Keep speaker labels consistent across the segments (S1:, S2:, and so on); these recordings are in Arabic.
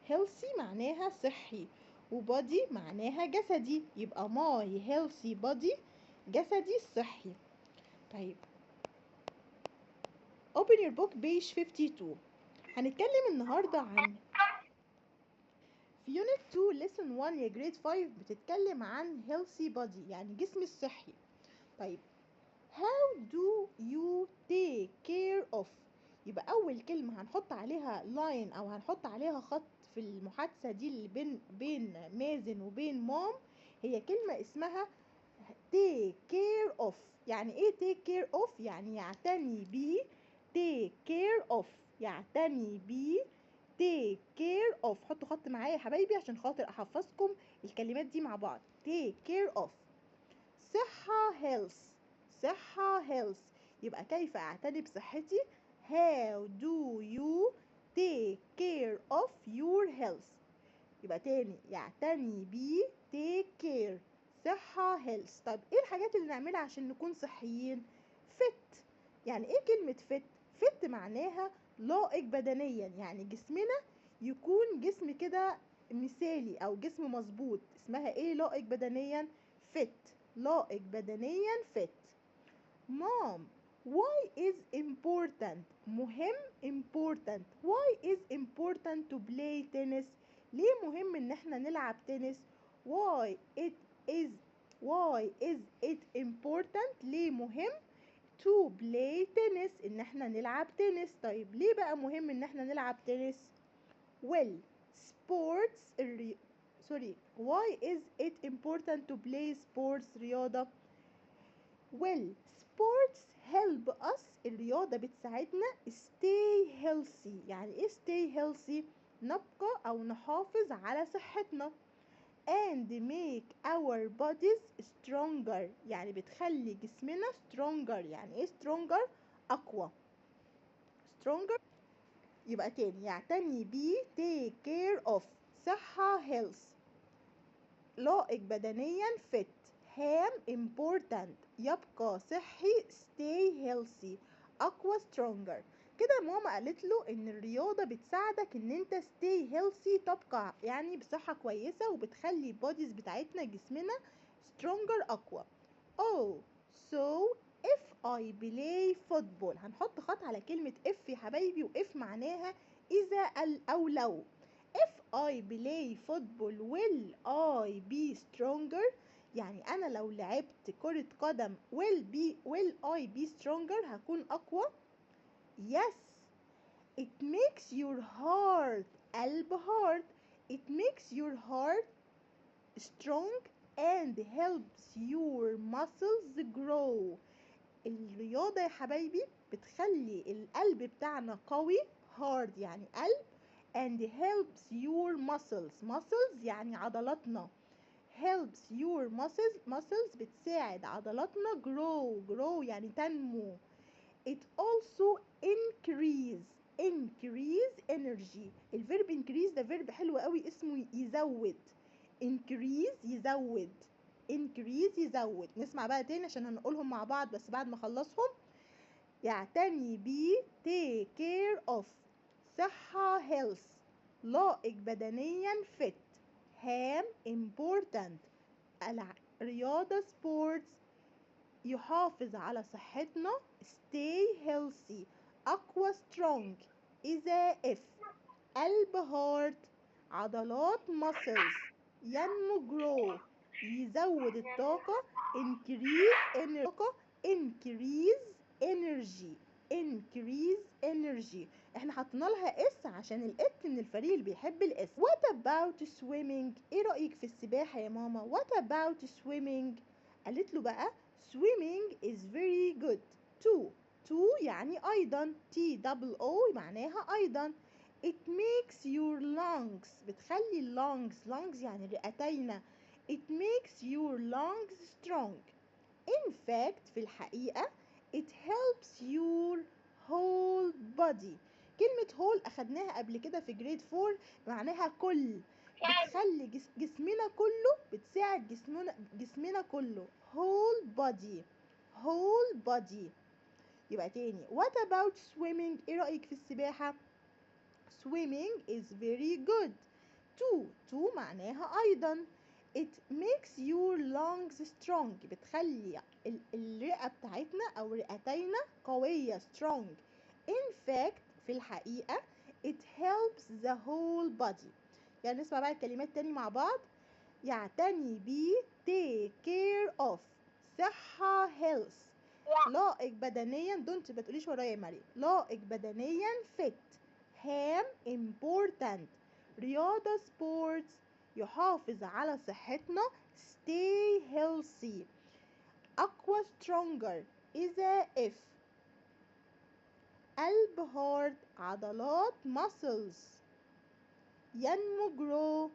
S1: healthy معناها صحي، وبادي معناها جسدي، يبقى my healthy body جسدي الصحي. طيب open your book page 52. هنتكلم النهاردة عن في unit 2 lesson 1 يا grade 5، بتتكلم عن healthy body يعني جسم الصحي. طيب how do you take care of، يبقى أول كلمة هنحط عليها line أو هنحط عليها خط في المحادثة دي اللي بين مازن وبين مام، هي كلمة اسمها take care of. يعني ايه take care of؟ يعني يعتني بيه. take care of يعتني بيه. take care of، حطوا خط معايا يا حبايبي عشان خاطر احفظكم الكلمات دي مع بعض. take care of. صحة health، صحة health، يبقى كيف اعتني بصحتي؟ how do you take care of your health. يبقى تاني يعتني بيه take care، صحة health. طيب ايه الحاجات اللي نعملها عشان نكون صحيين؟ fit. يعني ايه كلمة fit؟ fit معناها لائق بدنيا، يعني جسمنا يكون جسم كده مثالي او جسم مظبوط. اسمها ايه لائق بدنيا؟ fit. لائق بدنيا fit. mom why is important، مهم important. why is important to play tennis، ليه مهم ان احنا نلعب تنس؟ why is it important، ليه مهم to play tennis ان احنا نلعب تنس. طيب ليه بقى مهم ان احنا نلعب تنس؟ well sports why is it important to play sports، رياضة؟ well sports help us، الرياضة بتساعدنا stay healthy. يعني ايه stay healthy؟ نبقى او نحافظ على صحتنا. and make our bodies stronger، يعني بتخلي جسمنا stronger. يعني ايه stronger؟ اقوى. stronger. يبقى تاني يعتني بيه take care of، صحة health، لائق بدنيا fit، هام important يبقى صحي stay healthy، اقوى stronger. كده ماما قالت له ان الرياضة بتساعدك ان انت stay healthy، تبقى يعني بصحة كويسة، وبتخلي البوديز بتاعتنا جسمنا stronger اقوى. oh so if I play football، هنحط خط على كلمة if يا حبايبي، و if معناها اذا او لو. if I play football will I be stronger، يعني أنا لو لعبت كرة قدم will I be stronger، هكون أقوى. yes it makes your heart، قلب heart، it makes your heart strong and helps your muscles grow. الرياضة يا حبايبي بتخلي القلب بتاعنا قوي، hard يعني قلب، and helps your muscles يعني عضلاتنا، helps your muscles بتساعد عضلاتنا grow يعني تنمو. it also increase energy. الفيرب increase ده فيرب حلو قوي اسمه يزود. increase يزود، increase يزود. نسمع بقى تاني عشان هنقولهم مع بعض بس بعد ما اخلصهم. يعتني بيه take care of، صحة health، لائق بدنيا fit، هام important، رياضة sports، يحافظ على صحتنا stay healthy، أقوى strong، إذا if، قلب heart، عضلات muscles، ينمو grow، يزود الطاقة increase energy. احنا حطينا لها اس عشان الات من الفريق اللي بيحب الاس. what about swimming، ايه رأيك في السباحة يا ماما؟ what about swimming؟ قالت له بقى swimming is very good to يعني ايضا TOO معناها ايضا. it makes your lungs، بتخلي lungs يعني رئتينا، it makes your lungs strong. in fact في الحقيقة it helps your whole body. كلمة whole أخدناها قبل كده في جريد 4، معناها كل، بتخلي جسمنا كله، بتساعد جسمنا كله whole body. يبقى تاني what about swimming، ايه رأيك في السباحة؟ swimming is very good to معناها أيضا it makes your lungs strong بتخلي الرئة بتاعتنا أو رئتينا قوية strong. in fact في الحقيقة it helps the whole body. يعني نسمع بقى الكلمات تاني مع بعض. يعتني بيه take care of، صحة health، لائق بدنيا دونت ما تقوليش ورايا يا مريم، لائق بدنيا fit، هام important، رياضة sports، يحافظ على صحتنا stay healthy، أقوى stronger إذا if، قلب heart، عضلات muscles، ينمو grow،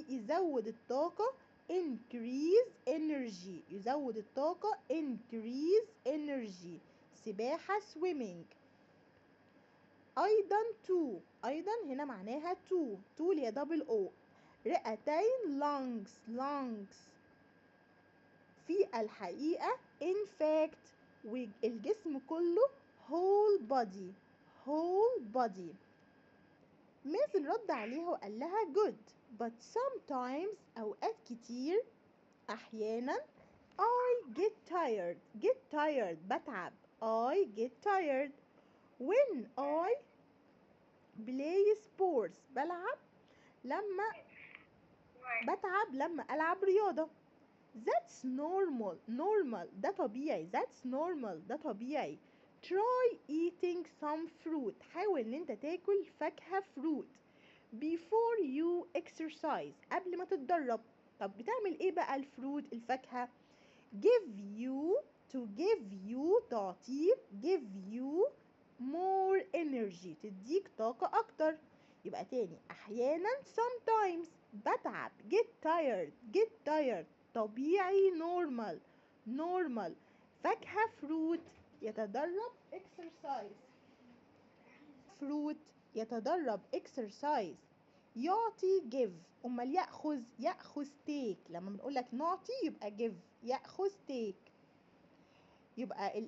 S1: يزود الطاقة increase energy، يزود الطاقة increase energy، سباحة swimming. أيضا to، أيضا هنا معناها to اللي هي double o، رئتين lungs في الحقيقة in fact، والجسم كله whole body. مازن رد عليها وقال لها good but sometimes أوقات كتير أحيانا I get tired بتعب I get tired when I play sports بلعب لما بتعب لما ألعب رياضة. That's normal ده طبيعي that's normal ده طبيعي. Try eating some fruit حاول ان انت تاكل فاكهة fruit before you exercise قبل ما تتدرب. طب بتعمل ايه بقى الفروت الفاكهة؟ give you تعطيك give you more energy تديك طاقة أكتر. يبقى تاني أحيانا sometimes بتعب get tired طبيعي normal فاكهة fruit يتدرب exercise يعطي give. أمال يأخذ take. لما بنقولك نعطي يبقى give يأخذ take. يبقى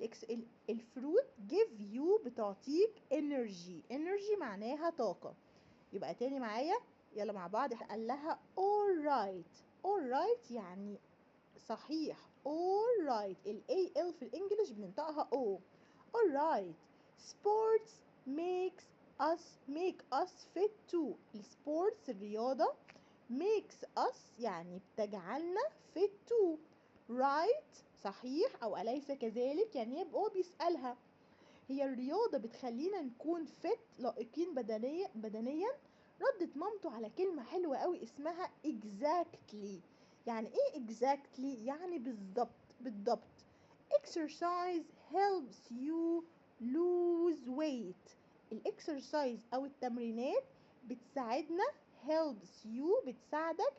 S1: الفروت give you بتعطيك energy معناها طاقة. يبقى تاني معايا يلا مع بعض. قال لها alright يعني صحيح alright ال AL في الانجليش بننطقها O. alright sports make us fit too. السبورتس الرياضة makes us يعني بتجعلنا fit too. right صحيح أو أليس كذلك يعني هو بيسألها هي الرياضة بتخلينا نكون fit لائقين بدنيا. ردت مامته على كلمة حلوة قوي اسمها exactly. يعني ايه exactly؟ يعني بالضبط. exercise helps you lose weight. الاكسرسايز او التمرينات بتساعدنا helps you بتساعدك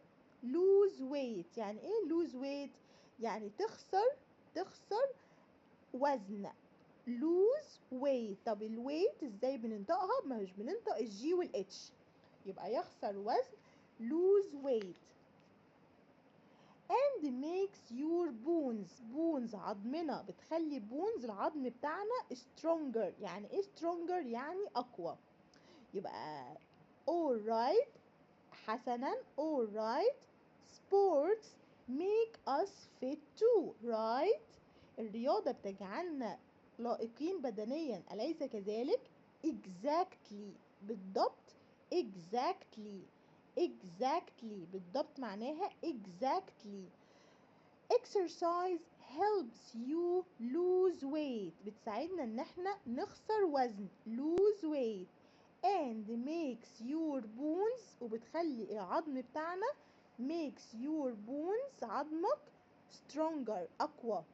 S1: lose weight. يعني ايه lose weight؟ يعني تخسر وزن lose weight. طب الويت ازاي بننطقها؟ مش بننطق الجي والاتش. يبقى يخسر وزن lose weight. and makes your bones عظمنا بتخلي bones العظم بتاعنا stronger. يعني ايه stronger؟ يعني اقوى. يبقى alright حسنا alright sports make us fit too right. الرياضة بتجعلنا لائقين بدنيا أليس كذلك؟ exactly بالضبط exactly بالضبط معناها exactly. exercise helps you lose weight بتساعدنا ان احنا نخسر وزن lose weight and makes your bones وبتخلي العظم بتاعنا makes your bones عظمك stronger أقوى.